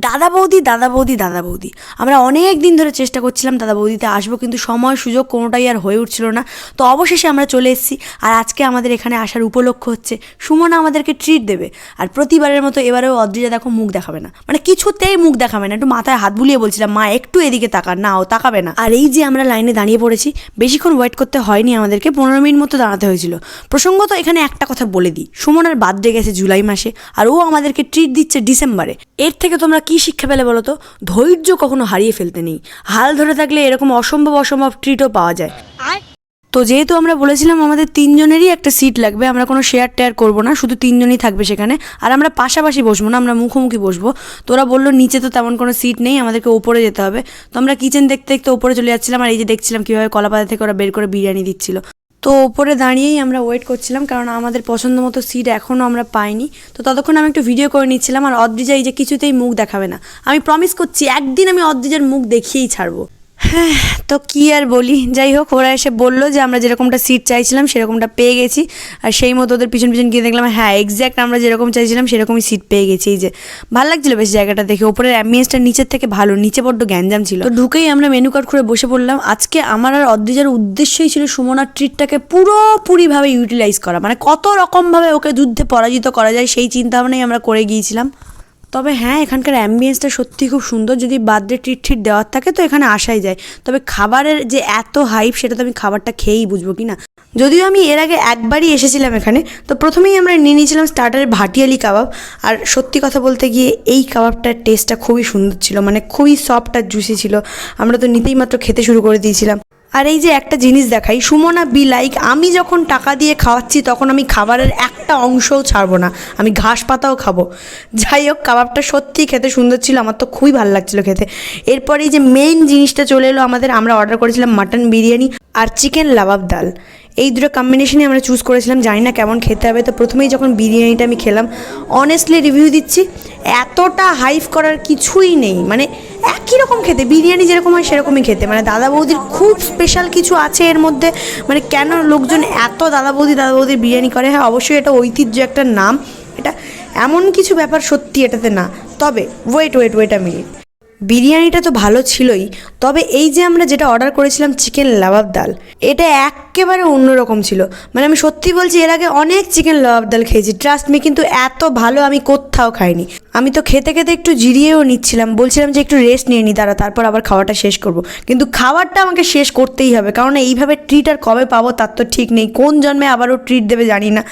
দাদা বৌদি দাদা বৌদি দাদা বৌদি আমরা অনেক দিন ধরে চেষ্টা করছিলাম দাদা বৌদিতে আসবো, কিন্তু সময় সুযোগ কোনোটাই আর হয়ে উঠছিল না। তো অবশেষে আমরা চলে এসেছি। আর আজকে আমাদের এখানে আসার উপলক্ষ হচ্ছে সুমনা আমাদেরকে ট্রিট দেবে। আর প্রতিবারের মতো এবারেও অদ্রিজা দেখো মুখ দেখাবে না, মানে কিছুতেই মুখ দেখাবে না। একটু মাথায় হাত বুলিয়ে বলছিলাম, মা একটু এদিকে তাকান, না ও তাকাবে না। আর এই যে আমরা লাইনে দাঁড়িয়ে পড়েছি, বেশিক্ষণ ওয়েট করতে হয়নি, আমাদেরকে 15 মিনিট মতো দাঁড়াতে হয়েছিল। প্রসঙ্গত এখানে একটা কথা বলে দিই, সুমনার বার্থডে গেছে জুলাই মাসে, আর ও আমাদেরকে ট্রিট দিচ্ছে ডিসেম্বরে। এর থেকে তোমরা কি শিক্ষা পেলে বলো তো? ধৈর্য কখনো হারিয়ে ফেলতে নেই, হাল ধরে থাকলে এরকম অসম্ভব অসম্ভব ট্রিটও পাওয়া যায়। তো যেহেতু আমরা বলেছিলাম আমাদের 3 জনেরই একটা সিট লাগবে, আমরা কোনো শেয়ার টেয়ার করবো না, শুধু 3 জনই থাকবে সেখানে। আর আমরা পাশাপাশি বসবো না, আমরা মুখোমুখি বসবো। তোরা বললো নিচে তো তেমন কোনো সিট নেই, আমাদেরকে ওপরে যেতে হবে। তো আমরা কিচেন দেখতে দেখতে ওপরে চলে যাচ্ছিলাম, আর এই যে দেখছিলাম কীভাবে কলাপাতা থেকে ওরা বের করে বিরিয়ানি দিচ্ছিল। তো ওপরে দাঁড়িয়েই আমরা ওয়েট করছিলাম, কারণ আমাদের পছন্দ মতো সিট এখনও আমরা পাইনি। তো ততক্ষণ আমি একটু ভিডিও করে নিচ্ছিলাম। আর অদ্রিজা এই যে কিছুতেই মুখ দেখাবে না, আমি প্রমিস করছি একদিন আমি অদ্রিজার মুখ দেখিয়েই ছাড়বো। হ্যাঁ, তো কী আর বলি, যাই হোক ওরা এসে বললো যে আমরা যেরকমটা সিট চাইছিলাম সেরকমটা পেয়ে গেছি। আর সেই মতো ওদের পিছন পিছন গিয়ে দেখলাম হ্যাঁ এক্স্যাক্ট আমরা যেরকম চাইছিলাম সেরকমই সিট পেয়ে গেছি। এই যে ভালো লাগছিলো বেশ জায়গাটা দেখে, ওপরের অ্যাম্বিয়েন্সটা নিচের থেকে ভালো, নিচে বড্ড গ্যাঞ্জাম ছিল। তো ঢুকেই আমরা মেনু কার্ড খুলে বসে পড়লাম। আজকে আমার আর অদ্রিজার উদ্দেশ্যই ছিল সুমনার ট্রিটটাকে পুরোপুরিভাবে ইউটিলাইজ করা, মানে কত রকমভাবে ওকে যুদ্ধে পরাজিত করা যায় সেই চিন্তাভাবনাই আমরা করে গিয়েছিলাম। তবে হ্যাঁ, এখানকার অ্যাম্বিয়েন্সটা সত্যি খুব সুন্দর। যদি বার্থডে ট্রিট দেওয়ার থাকে তো এখানে আসাই যায়। তবে খাবারের যে এত হাইপ সেটা তো আমি খাবারটা খেয়েই বুঝবো কি না। যদিও আমি এর আগে একবারই এসেছিলাম এখানে, তো প্রথমেই আমরা নিয়ে নিয়েছিলাম স্টার্টারে ভাটিয়ালি কাবাব। আর সত্যি কথা বলতে গিয়ে এই কাবাবটার টেস্টটা খুবই সুন্দর ছিল, মানে খুবই সফট আর জুসি ছিল। আমরা তো নিতেই মাত্র খেতে শুরু করে দিয়েছিলাম। আর এই যে একটা জিনিস দেখাই, সুমনা বি লাইক, আমি যখন টাকা দিয়ে খাওয়াচ্ছি তখন আমি খাবারের একটা অংশও ছাড়বো না, আমি ঘাস পাতাও খাবো। যাই হোক, কাবাবটা সত্যিই খেতে সুন্দর ছিল, আমার তো খুবই ভালো লাগছিলো খেতে। এরপরে এই যে মেইন জিনিসটা চলে এলো আমাদের, আমরা অর্ডার করেছিলাম মাটন বিরিয়ানি আর চিকেন লাবাব ডাল। এই দুটো কম্বিনেশনই আমরা চুজ করেছিলাম, জানি না কেমন খেতে হবে। তো প্রথমেই যখন বিরিয়ানিটা আমি খেলাম, অনেস্টলি রিভিউ দিচ্ছি, এতটা হাইপ করার কিছুই নেই, মানে একই রকম খেতে, বিরিয়ানি যেরকম হয় সেরকমই খেতে। মানে দাদা বৌদির খুব স্পেশাল কিছু আছে এর মধ্যে, মানে কেন লোকজন এত দাদা বৌদির বিরিয়ানি করে? হ্যাঁ অবশ্যই এটা ঐতিহ্য, একটা নাম, এটা এমন কিছু ব্যাপার সত্যি এটাতে না। তবে ওয়েট আ মিনিট, বিরিয়ানিটা তো ভালো ছিলই, তবে এই যে আমরা যেটা অর্ডার করেছিলাম চিকেন লাবাব ডাল, এটা একেবারে অন্যরকম ছিল। মানে আমি সত্যি বলছি, এর আগে অনেক চিকেন লাবাব ডাল খেয়েছি, ট্রাস্ট মি, কিন্তু এত ভালো আমি কোথাও খাইনি। আমি তো খেতে খেতে একটু জিরিয়েও নিচ্ছিলাম, বলছিলাম যে একটু রেস্ট নিয়ে নিই, তারপর আবার খাওয়াটা শেষ করব। কিন্তু খাবারটা আমাকে শেষ করতেই হবে, কারণ এইভাবে ট্রিট আর কবে পাবো তার তো ঠিক নেই, কোন জন্মে আবারও ট্রিট দেবে জানি না।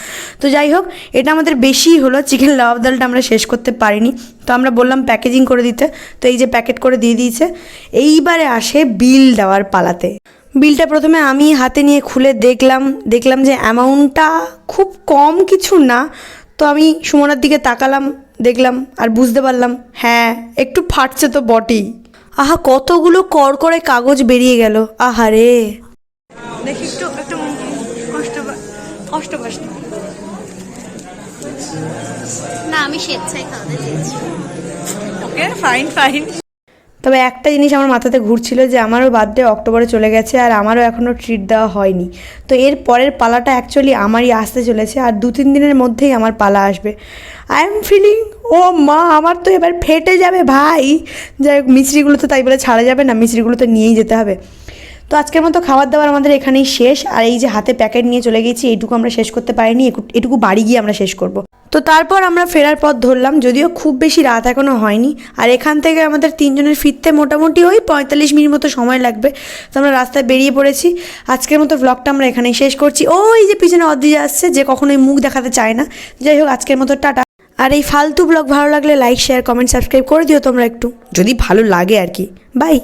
তো যাই হোক, এটা আমাদের বেশিই হলো, চিকেন লাবাব ডালটা আমরা শেষ করতে পারিনি। তো আমরা বললাম প্যাকেজিং করে দিতে, তো এই যে প্যাকেট করে দিয়ে দিয়েছে। এইবারে আসে বিল দেওয়ার পালাতে। বিলটা প্রথমে আমি হাতে নিয়ে খুলে দেখলাম যে অ্যামাউন্টটা খুব কম কিছু না। তো আমি সুমনার দিকে তাকালাম, দেখলাম আর বুঝতে পারলাম হ্যাঁ একটু ফাটছে তো বটেই। আহা, কতগুলো কড়কড়ে কাগজ বেরিয়ে গেল, আহারে। দেখি একটু কষ্ট না, আমি স্বেচ্ছায় খাওয়াতে চেয়েছি। ওকে, ফাইন। তবে একটা জিনিস আমার মাথাতে ঘুরছিল যে আমারও বার্থডে অক্টোবরে চলে গেছে, আর আমারও এখনও ট্রিট দেওয়া হয়নি। তো এর পরের পালাটা অ্যাকচুয়ালি আমারই আসতে চলেছে, আর 2-3 দিনের মধ্যেই আমার পালা আসবে। আই এম ফিলিং, ও মা, আমার তো এবার ফেটে যাবে ভাই। যাই হোক, মিছরিগুলো তো তাই বলে ছাড়া যাবে না, মিছরিগুলো তো নিয়েই যেতে হবে। তো আজকের মতো খাবার দাবার আমাদের এখানেই শেষ। আর এই যে হাতে প্যাকেট নিয়ে চলে গেছি, এইটুকু আমরা শেষ করতে পারিনি, এটুকু বাড়ি গিয়ে আমরা শেষ করব। তো তারপর আমরা ফেরার পথ ধরলাম, যদিও খুব বেশি রাত এখনও হয়নি। আর এখান থেকে আমাদের 3 জনের ফিরতে মোটামুটি ওই 45 মিনিট মতো সময় লাগবে। তো আমরা রাস্তায় বেরিয়ে পড়েছি। আজকের মতো ব্লগটা আমরা এখানেই শেষ করছি। ওই যে পিছনে অদ্রিজা আসছে, যে কখনোই মুখ দেখাতে চায় না। যাই হোক, আজকের মতো টাটা। আর এই ফালতু ব্লগ ভালো লাগলে লাইক, শেয়ার, কমেন্ট, সাবস্ক্রাইব করে দিও তোমরা একটু, যদি ভালো লাগে আর কি। বাই।